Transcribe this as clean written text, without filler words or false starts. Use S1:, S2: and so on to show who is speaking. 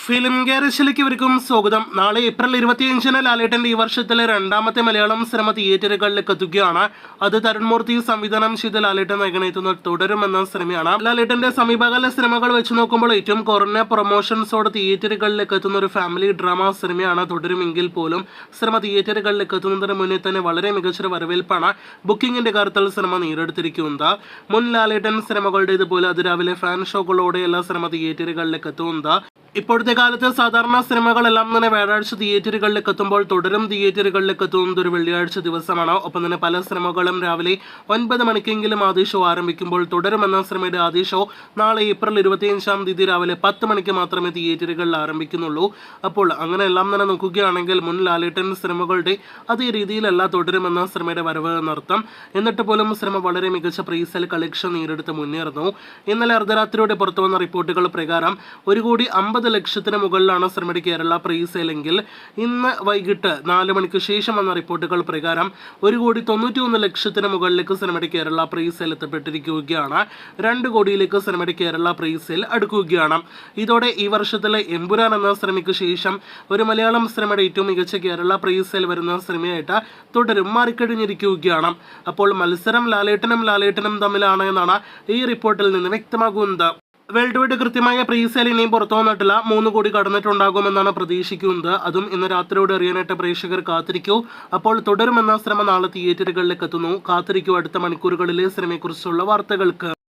S1: Film ഗാരേജിലേക്ക് ഇവർക്കും സ്വാഗതം. നാളെ ഏപ്രിൽ 25-ന് ലാലേട്ടന്റെ ഈ വർഷത്തിലെ രണ്ടാമത്തെ മലയാളം സിനിമ തിയേറ്ററുകളിലേക്ക് എത്തുകയാണ്. അത് തരുൺമൂർത്തി സംവിധാനം ചെയ്ത് ലാലേട്ടൻ നായകനെത്തുന്ന തുടരുമെന്ന സിനിമയാണ്. ലാലേട്ടന്റെ സമീപകാല സിനിമകൾ വെച്ച് നോക്കുമ്പോൾ ഏറ്റവും കുറഞ്ഞ പ്രൊമോഷൻസോടെ തിയേറ്ററുകളിലേക്ക് എത്തുന്ന ഒരു ഫാമിലി ഡ്രാമ സിനിമയാണ് തുടരുമെങ്കിൽ പോലും സിനിമ തിയേറ്ററുകളിലേക്ക് എത്തുന്നതിന് മുന്നേ തന്നെ വളരെ മികച്ചൊരു വരവേൽപ്പാണ് ബുക്കിംഗിന്റെ കാര്യത്തിൽ സിനിമ നേടിയെടുത്തിരിക്കുന്നത്. മുൻ ലാലേട്ടൻ സിനിമകളുടെ ഇതുപോലെ അതിരാവിലെ ഫാൻ ഷോകളോടെയല്ല സിനിമ തിയേറ്ററുകളിലേക്ക് എത്തുന്നത്. ഇപ്പോഴത്തെ കാലത്ത് സാധാരണ സിനിമകളെല്ലാം തന്നെ വ്യാഴാഴ്ച തിയേറ്ററുകളിലേക്ക് എത്തുമ്പോൾ തുടരും തിയേറ്ററുകളിലേക്ക് എത്തുന്നത് ഒരു വെള്ളിയാഴ്ച ദിവസമാണ്. ഒപ്പം തന്നെ പല സിനിമകളും രാവിലെ 9 മണിക്കെങ്കിലും ആദ്യ ഷോ ആരംഭിക്കുമ്പോൾ തുടരുമെന്ന സിനിമയുടെ ആദ്യ ഷോ നാളെ ഏപ്രിൽ 25-ാം തീയതി രാവിലെ 10 മണിക്ക് മാത്രമേ തിയേറ്ററുകളിൽ ആരംഭിക്കുന്നുള്ളൂ. അപ്പോൾ അങ്ങനെ എല്ലാം തന്നെ നോക്കുകയാണെങ്കിൽ മുൻ ലാലേട്ടൻ സിനിമകളുടെ അതേ രീതിയിലല്ല തുടരുമെന്ന സിനിമയുടെ വരവ് എന്നർത്ഥം. എന്നിട്ട് പോലും സിനിമ വളരെ മികച്ച പ്രീസെയിൽ കളക്ഷൻ നേടിയെടുത്ത് മുന്നേറുന്നു. ഇന്നലെ അർദ്ധരാത്രിയോടെ പുറത്തുവന്ന റിപ്പോർട്ടുകൾ പ്രകാരം 1,50,00,000 മുകളിലാണ് സിനിമയുടെ കേരള പ്രീസെയിലെങ്കിൽ ഇന്ന് വൈകിട്ട് 4 മണിക്ക് ശേഷം വന്ന റിപ്പോർട്ടുകൾ പ്രകാരം 1,91,00,000 മുകളിലേക്ക് സിനിമയുടെ കേരള പ്രീസെയിൽ എത്തപ്പെട്ടിരിക്കുകയാണ്. 2 കോടിയിലേക്ക് സിനിമയുടെ കേരള പ്രീസെയിൽ അടുക്കുകയാണ്. ഇതോടെ ഈ വർഷത്തിലെ എമ്പുരാൻ എന്ന സിനിമയ്ക്ക് ശേഷം ഒരു മലയാളം സിനിമയുടെ ഏറ്റവും മികച്ച കേരള പ്രീസെയിൽ വരുന്ന സിനിമയായിട്ട് തുടരും മാറിക്കഴിഞ്ഞിരിക്കുകയാണ്. അപ്പോൾ മത്സരം ലാലേട്ടനും തമ്മിലാണ് എന്നാണ് ഈ റിപ്പോർട്ടിൽ നിന്ന് വ്യക്തമാകുന്നത്. വേൾഡ് വൈഡ് കൃത്യമായ പ്രീസെയിൽ ഇനിയും പുറത്തു വന്നിട്ടില്ല. 3 കോടി കടന്നിട്ടുണ്ടാകുമെന്നാണ് പ്രതീക്ഷിക്കുന്നത്. അതും ഇന്ന് രാത്രിയോടെ അറിയാനായിട്ട് പ്രേക്ഷകർ കാത്തിരിക്കൂ. അപ്പോൾ തുടരുമെന്ന സിനിമ നാളെ തിയേറ്ററുകളിലേക്ക് എത്തുന്നു. കാത്തിരിക്കൂ അടുത്ത മണിക്കൂറുകളിലെ സിനിമയെക്കുറിച്ചുള്ള വാർത്തകൾക്ക്.